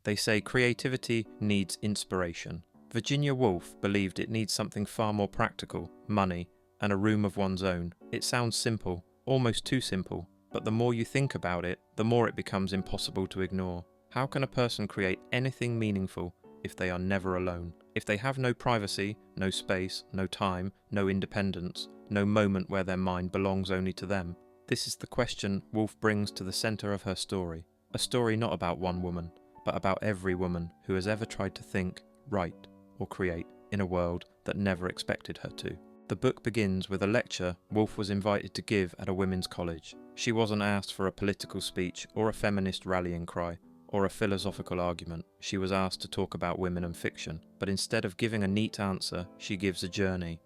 They say creativity needs inspiration. Virginia Woolf believed it needs something far more practical, money, and a room of one's own. It sounds simple, almost too simple, but the more you think about it, the more it becomes impossible to ignore. How can a person create anything meaningful if they are never alone? If they have no privacy, no space, no time, no independence, no moment where their mind belongs only to them? This is the question Woolf brings to the centre of her story. A story not about one woman, but about every woman who has ever tried to think, write, or create in a world that never expected her to. The book begins with a lecture Woolf was invited to give at a women's college. She wasn't asked for a political speech or a feminist rallying cry or a philosophical argument. She was asked to talk about women and fiction. But instead of giving a neat answer, she gives a journey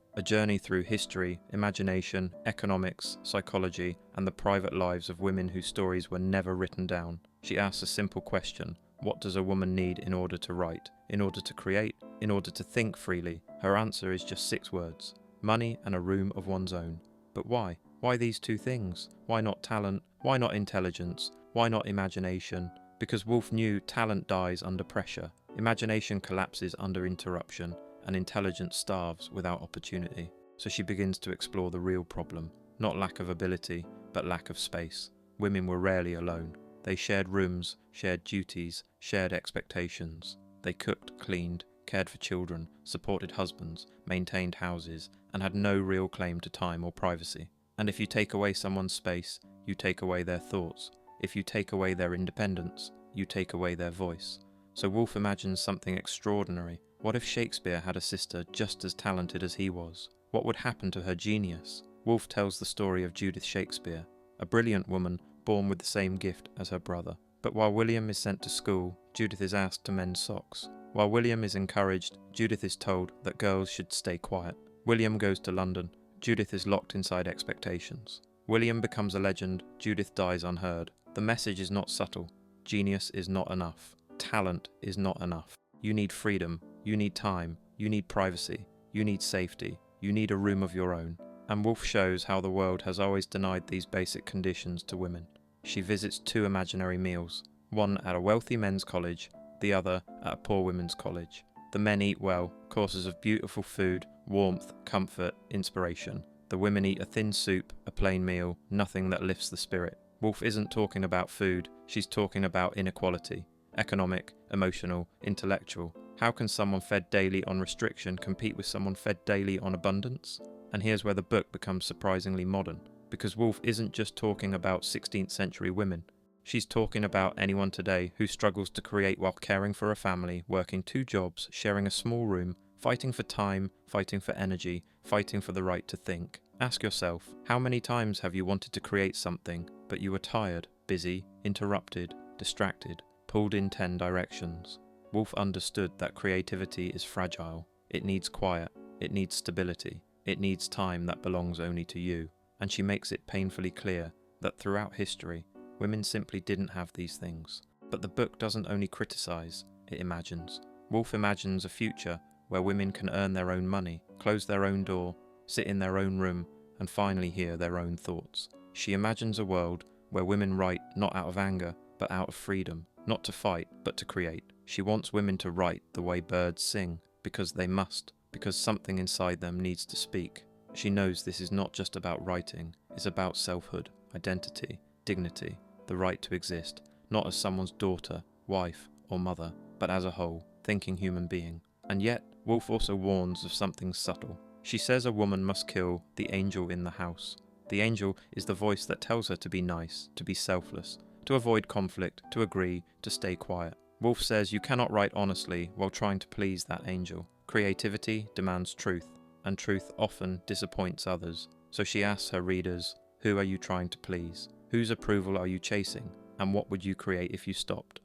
through history, imagination, economics, psychology, and the private lives of women whose stories were never written down. She asks a simple question: what does a woman need in order to write, in order to create, in order to think freely? Her answer is just 6 words: money and a room of one's own. But why? Why these 2 things? Why not talent? Why not intelligence? Why not imagination? Because Woolf knew talent dies under pressure, imagination collapses under interruption, and intelligence starves without opportunity. So she begins to explore the real problem, not lack of ability, but lack of space. Women were rarely alone. They shared rooms, shared duties, shared expectations. They cooked, cleaned, cared for children, supported husbands, maintained houses, and had no real claim to time or privacy. And if you take away someone's space, you take away their thoughts. If you take away their independence, you take away their voice. So Woolf imagines something extraordinary. What if Shakespeare had a sister just as talented as he was? What would happen to her genius? Woolf tells the story of Judith Shakespeare, a brilliant woman born with the same gift as her brother. But while William is sent to school, Judith is asked to mend socks. While William is encouraged, Judith is told that girls should stay quiet. William goes to London. Judith is locked inside expectations. William becomes a legend. Judith dies unheard. The message is not subtle. Genius is not enough. Talent is not enough. You need freedom. You need time. You need privacy. You need safety. You need a room of your own. And Woolf shows how the world has always denied these basic conditions to women. She visits 2 imaginary meals, one at a wealthy men's college, the other at a poor women's college. The men eat well, courses of beautiful food, warmth, comfort, inspiration. The women eat a thin soup, a plain meal, nothing that lifts the spirit. Woolf isn't talking about food, she's talking about inequality. Economic, emotional, intellectual. How can someone fed daily on restriction compete with someone fed daily on abundance? And here's where the book becomes surprisingly modern, because Woolf isn't just talking about 16th century women. She's talking about anyone today who struggles to create while caring for a family, working 2 jobs, sharing a small room, fighting for time, fighting for energy, fighting for the right to think. Ask yourself, how many times have you wanted to create something, but you were tired, busy, interrupted, distracted, pulled in 10 directions? Woolf understood that creativity is fragile. It needs quiet. It needs stability. It needs time that belongs only to you. And she makes it painfully clear that throughout history, women simply didn't have these things. But the book doesn't only criticize, it imagines. Woolf imagines a future where women can earn their own money, close their own door, sit in their own room, and finally hear their own thoughts. She imagines a world where women write not out of anger, but out of freedom, not to fight, but to create. She wants women to write the way birds sing, because they must, because something inside them needs to speak. She knows this is not just about writing, it's about selfhood, identity, dignity, the right to exist, not as someone's daughter, wife, or mother, but as a whole, thinking human being. And yet, Woolf also warns of something subtle. She says a woman must kill the angel in the house. The angel is the voice that tells her to be nice, to be selfless, to avoid conflict, to agree, to stay quiet. Woolf says you cannot write honestly while trying to please that angel. Creativity demands truth, and truth often disappoints others. So she asks her readers, who are you trying to please? Whose approval are you chasing? And what would you create if you stopped?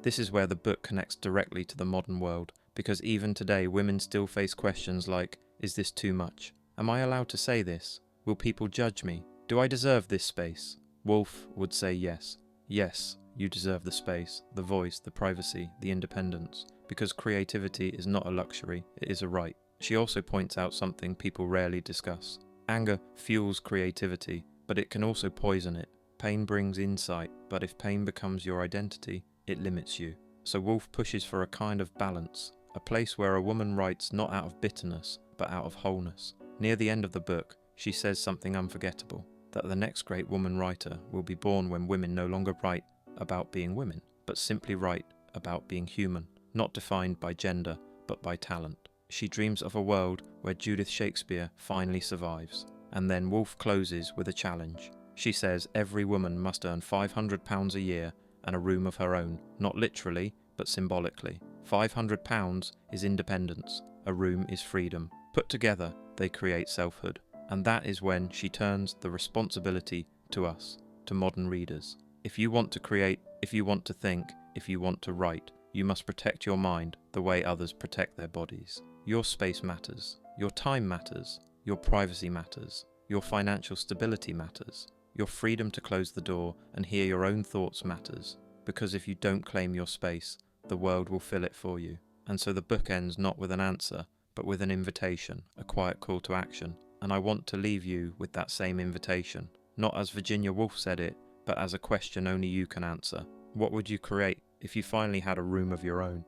This is where the book connects directly to the modern world, because even today women still face questions like, is this too much? Am I allowed to say this? Will people judge me? Do I deserve this space? Woolf would say yes. Yes, you deserve the space, the voice, the privacy, the independence, because creativity is not a luxury, it is a right. She also points out something people rarely discuss. Anger fuels creativity, but it can also poison it. Pain brings insight, but if pain becomes your identity, it limits you. So Woolf pushes for a kind of balance, a place where a woman writes not out of bitterness, but out of wholeness. Near the end of the book, she says something unforgettable, that the next great woman writer will be born when women no longer write about being women, but simply write about being human, not defined by gender, but by talent. She dreams of a world where Judith Shakespeare finally survives. And then Woolf closes with a challenge. She says every woman must earn £500 a year and a room of her own, not literally, but symbolically. £500 is independence, a room is freedom. Put together, they create selfhood. And that is when she turns the responsibility to us, to modern readers. If you want to create, if you want to think, if you want to write, you must protect your mind the way others protect their bodies. Your space matters. Your time matters. Your privacy matters. Your financial stability matters. Your freedom to close the door and hear your own thoughts matters, because if you don't claim your space, the world will fill it for you. And so the book ends not with an answer, but with an invitation, a quiet call to action. And I want to leave you with that same invitation, not as Virginia Woolf said it, but as a question only you can answer. What would you create if you finally had a room of your own?